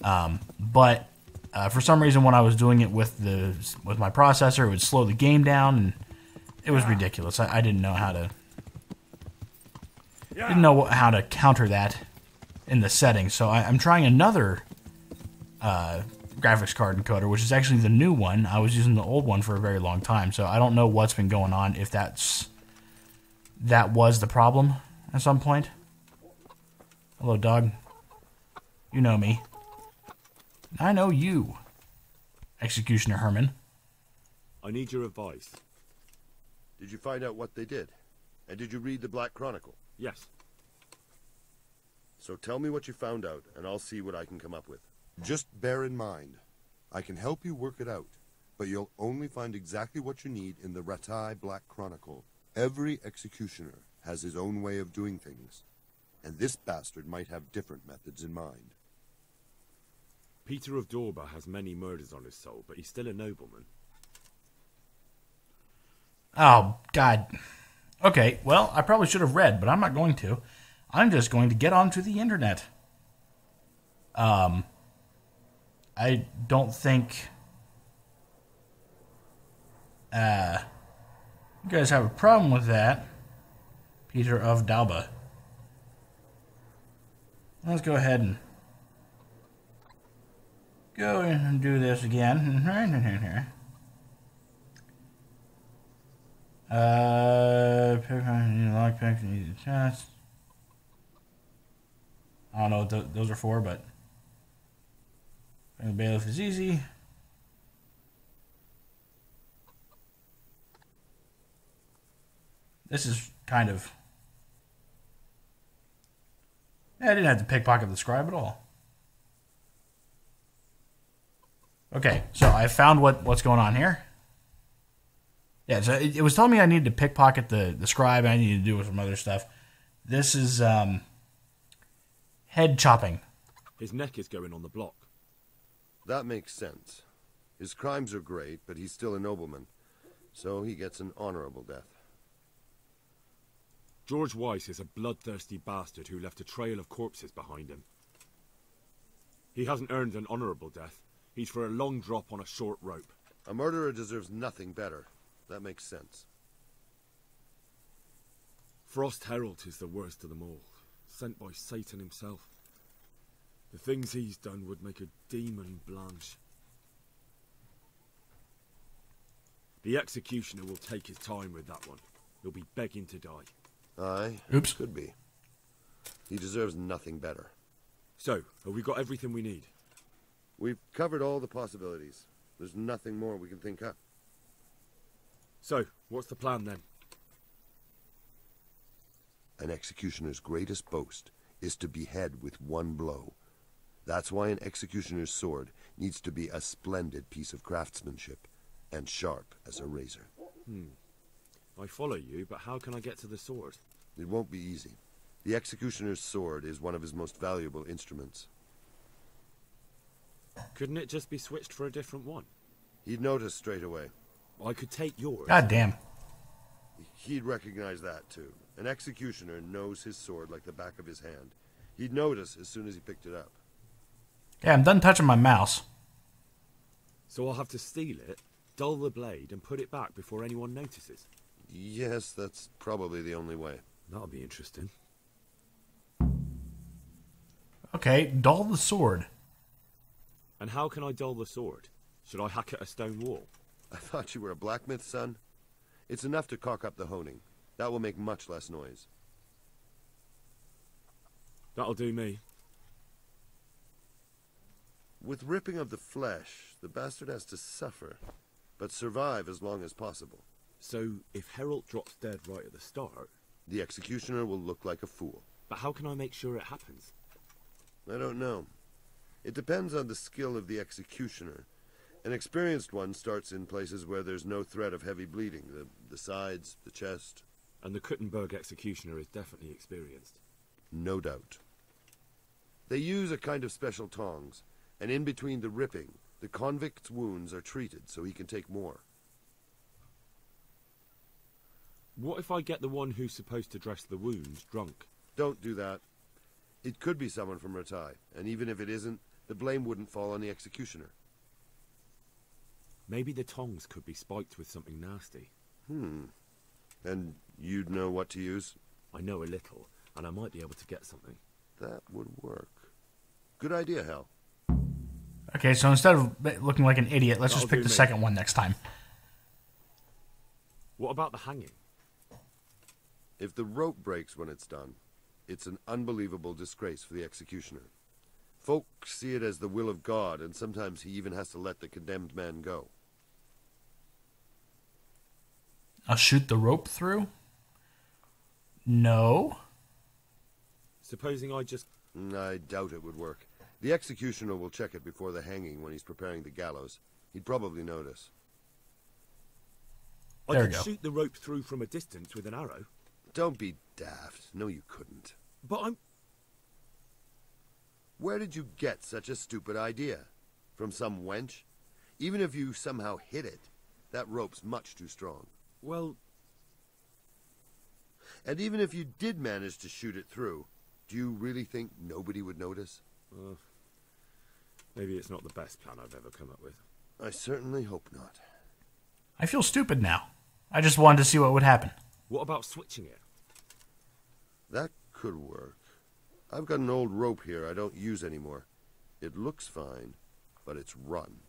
But for some reason, when I was doing it with my processor, it would slow the game down, and it was ridiculous. I didn't know how to counter that in the settings. So I'm trying another graphics card encoder, which is actually the new one. I was using the old one for a very long time, so I don't know what's been going on. If that was the problem at some point. Hello, dog. You know me. I know you, Executioner Herman. I need your advice. Did you find out what they did? And did you read the Black Chronicle? Yes. So tell me what you found out, and I'll see what I can come up with. Just bear in mind, I can help you work it out, but you'll only find exactly what you need in the Ratai Black Chronicle. Every executioner has his own way of doing things, and this bastard might have different methods in mind. Peter of Dorba has many murders on his soul, but he's still a nobleman. Oh, God. Okay, well, I probably should have read, but I'm not going to. I'm just going to get onto the internet. I don't think you guys have a problem with that. Peter of Dauba. Let's go ahead and go and do this again. Pick on lockpicks and easy chest. I don't know what those are for, but the bailiff is easy. This is kind of... I didn't have to pickpocket the scribe at all. Okay, so I found what's going on here. Yeah, so it was telling me I needed to pickpocket the scribe, and I needed to do some other stuff. This is head chopping. His neck is going on the block. That makes sense. His crimes are great, but he's still a nobleman, so he gets an honorable death. George Weiss is a bloodthirsty bastard who left a trail of corpses behind him. He hasn't earned an honorable death. He's for a long drop on a short rope. A murderer deserves nothing better. That makes sense. Frost Herald is the worst of them all, sent by Satan himself. The things he's done would make a demon blanch. The executioner will take his time with that one. He'll be begging to die. Aye. Oops. Could be. He deserves nothing better. So, have we got everything we need? We've covered all the possibilities. There's nothing more we can think up. So, what's the plan then? An executioner's greatest boast is to behead with one blow. That's why an executioner's sword needs to be a splendid piece of craftsmanship and sharp as a razor. I follow you, but how can I get to the sword? It won't be easy. The executioner's sword is one of his most valuable instruments. Couldn't it just be switched for a different one? He'd notice straight away. I could take yours. God damn. He'd recognize that, too. An executioner knows his sword like the back of his hand. He'd notice as soon as he picked it up. Yeah, I'm done touching my mouse. So I'll have to steal it, dull the blade, and put it back before anyone notices. Yes, that's probably the only way. That'll be interesting. Okay, dull the sword. And how can I dull the sword? Should I hack at a stone wall? I thought you were a blacksmith, son. It's enough to cock up the honing. That will make much less noise. That'll do me. With ripping of the flesh, the bastard has to suffer, but survive as long as possible. So, if Herald drops dead right at the start... The executioner will look like a fool. But how can I make sure it happens? I don't know. It depends on the skill of the executioner. An experienced one starts in places where there's no threat of heavy bleeding. The sides, the chest. And the Kuttenberg executioner is definitely experienced. No doubt. They use a kind of special tongs, and in between the ripping, the convict's wounds are treated so he can take more. What if I get the one who's supposed to dress the wounds drunk? Don't do that. It could be someone from Ratai, and even if it isn't, the blame wouldn't fall on the executioner. Maybe the tongs could be spiked with something nasty. And you'd know what to use? I know a little, and I might be able to get something. That would work. Good idea, Hal. Okay, so instead of looking like an idiot, let's just pick the second one next time. What about the hanging? If the rope breaks when it's done, it's an unbelievable disgrace for the executioner. Folks see it as the will of God, and sometimes he even has to let the condemned man go. I'll shoot the rope through? No. Supposing I just... I doubt it would work. The executioner will check it before the hanging when he's preparing the gallows. He'd probably notice. I could shoot the rope through from a distance with an arrow. Don't be daft. No, you couldn't. But I'm... Where did you get such a stupid idea? From some wench? Even if you somehow hit it, that rope's much too strong. Well... And even if you did manage to shoot it through, do you really think nobody would notice? Maybe it's not the best plan I've ever come up with. I certainly hope not. I feel stupid now. I just wanted to see what would happen. What about switching it? That could work. I've got an old rope here I don't use anymore. It looks fine, but it's rotten.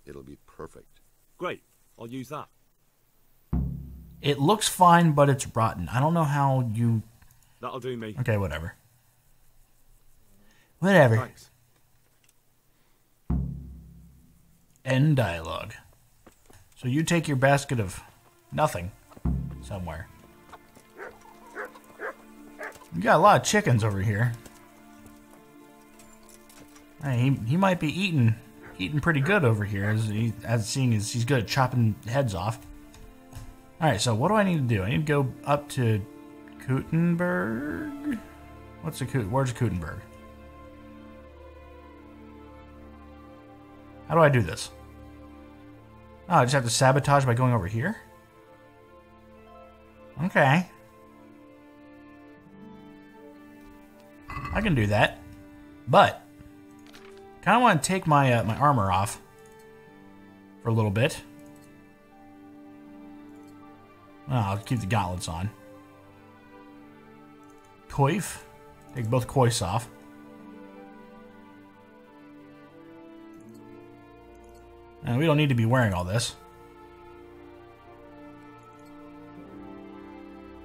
It'll be perfect. Great. I'll use that. It looks fine, but it's rotten. I don't know how you... That'll do me. Okay, whatever. Whatever. Thanks. End dialogue. So you take your basket of nothing somewhere. You got a lot of chickens over here. Hey, he might be eating pretty good over here, as seeing as he's good at chopping heads off. All right, so what do I need to do? I need to go up to Kutenberg. Where's Kutenberg? How do I do this? Oh, I just have to sabotage by going over here? Okay. I can do that. But kind of want to take my my armor off for a little bit. Oh, I'll keep the gauntlets on. Coif. Take both coifs off. And we don't need to be wearing all this.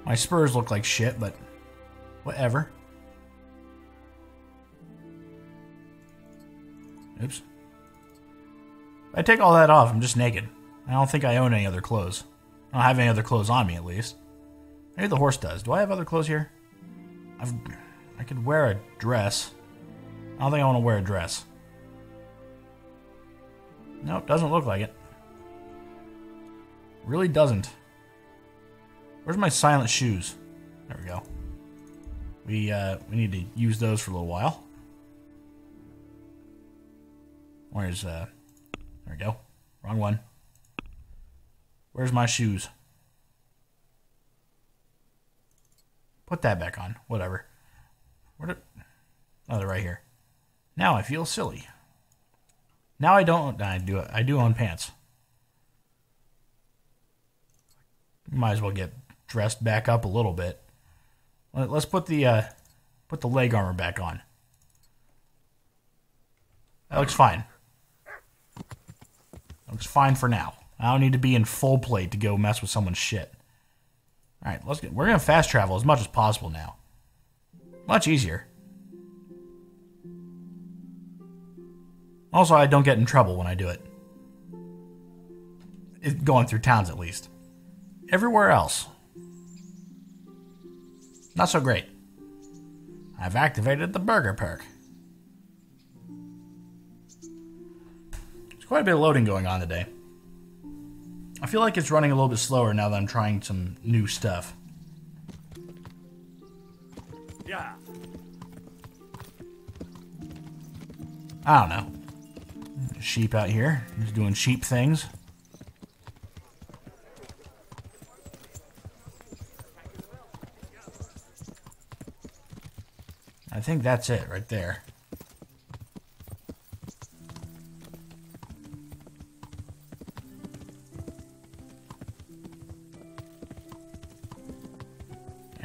My spurs look like shit, but whatever. Oops. If I take all that off, I'm just naked. I don't think I own any other clothes. I don't have any other clothes on me, at least. Maybe the horse does. Do I have other clothes here? I could wear a dress. I don't think I want to wear a dress. Nope, doesn't look like it. Really doesn't. Where's my silent shoes? There we go. We need to use those for a little while. Where's there we go. Wrong one. Where's my shoes? Put that back on. Whatever. Oh, they're right here. Now I feel silly. Now I don't. I do own pants. Might as well get dressed back up a little bit. Let's put the leg armor back on. That looks fine. That looks fine for now. I don't need to be in full plate to go mess with someone's shit. All right, we're gonna fast travel as much as possible now. Much easier. Also, I don't get in trouble when I do it. Going through towns, at least. Everywhere else, not so great. I've activated the burger perk. There's quite a bit of loading going on today. I feel like it's running a little bit slower now that I'm trying some new stuff. Yeah. I don't know. Sheep out here, just doing sheep things. I think that's it right there.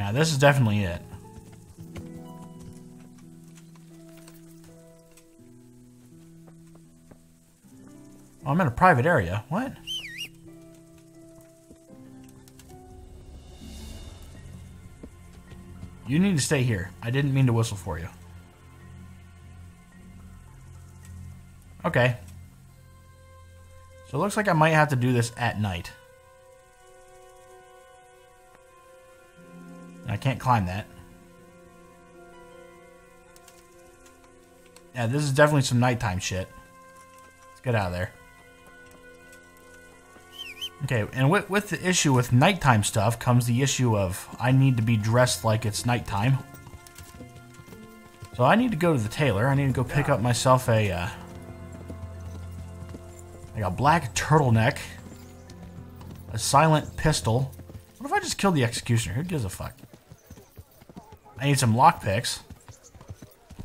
Now, this is definitely it. Oh, I'm in a private area. What? You need to stay here. I didn't mean to whistle for you. Okay. So it looks like I might have to do this at night. I can't climb that. Yeah, this is definitely some nighttime shit. Let's get out of there. Okay, and with the issue with nighttime stuff comes the issue of I need to be dressed like it's nighttime. So I need to go to the tailor. I need to go pick up myself a like a black turtleneck, a silent pistol. What if I just killed the executioner? Who gives a fuck? I need some lockpicks.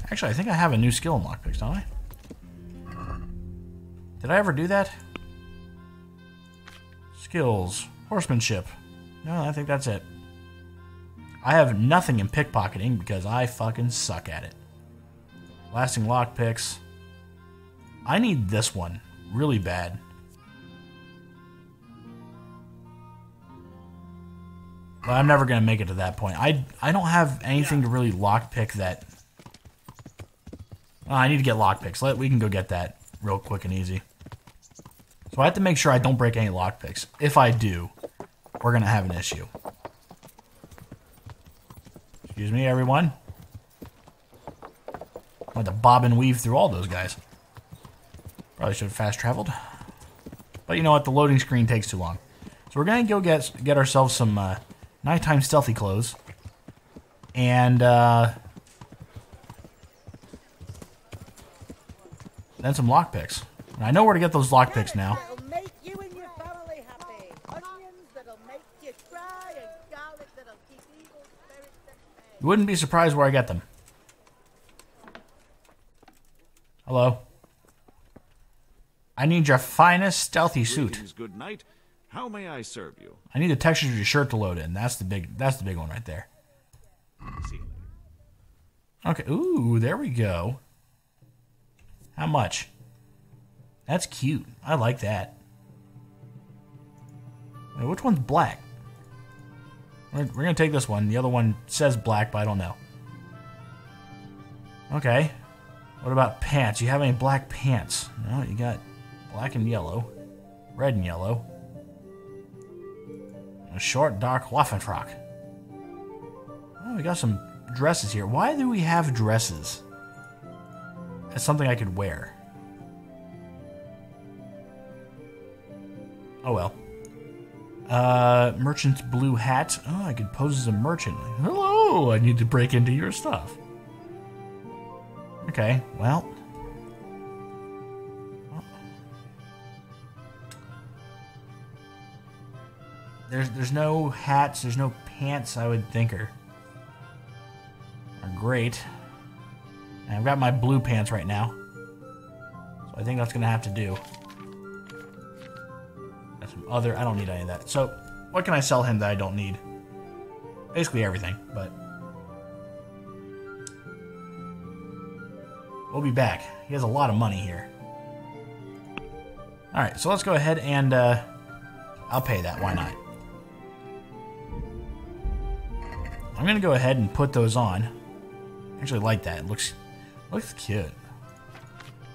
Actually, I think I have a new skill in lockpicks, don't I? Did I ever do that? Skills. Horsemanship. No, I think that's it. I have nothing in pickpocketing because I fucking suck at it. Lasting lockpicks. I need this one really bad. But I'm never going to make it to that point. I don't have anything to really lockpick that... I need to get lockpicks. We can go get that real quick and easy. So I have to make sure I don't break any lockpicks. If I do, we're going to have an issue. Excuse me, everyone. I had to bob and weave through all those guys. Probably should have fast traveled. But you know what? The loading screen takes too long. So we're going to go get ourselves some nighttime stealthy clothes. And then some lockpicks. I know where to get those lockpicks now. You wouldn't be surprised where I get them. Hello. I need your finest stealthy suit. Good night. How may I serve you? I need the texture of your shirt to load in. That's the big one right there. See you later. Okay. Ooh, there we go. How much? That's cute. I like that. Wait, which one's black? We're going to take this one. The other one says black, but I don't know. Okay. What about pants? You have any black pants? No, you got black and yellow. Red and yellow. A short, dark Waffenfrock. Oh, we got some dresses here. Why do we have dresses? That's something I could wear. Oh well. Merchant's blue hat. Oh, I could pose as a merchant. Hello, I need to break into your stuff. Okay, well. There's no hats, there's no pants I would think are great. And I've got my blue pants right now. So I think that's gonna have to do. Got some other, I don't need any of that. So what can I sell him that I don't need? Basically everything, but we'll be back. He has a lot of money here. Alright, so let's go ahead and I'll pay that, why not? I'm gonna go ahead and put those on. I actually like that. It looks cute.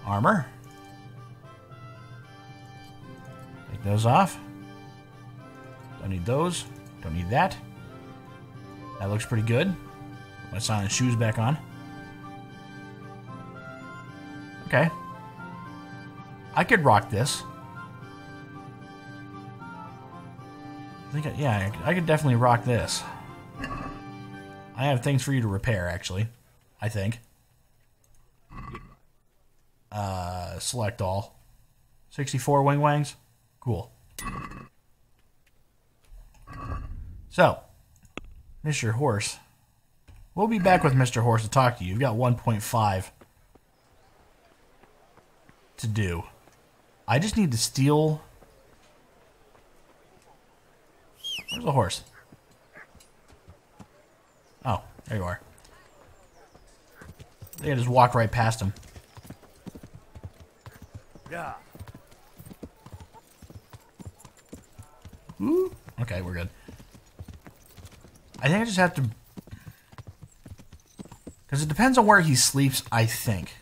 Armor. Take those off. Don't need those. Don't need that. That looks pretty good. Put my silent shoes back on. Okay. I could rock this. I could definitely rock this. I have things for you to repair, actually. I think. Select all. 64 wing wangs? Cool. So, Mr. Horse. We'll be back with Mr. Horse to talk to you. You've got 1.5 to do. I just need to steal... Where's the horse? Oh, there you are. I think I just walked right past him. Yeah. Ooh. Okay, we're good. I think I just have to... Because it depends on where he sleeps, I think.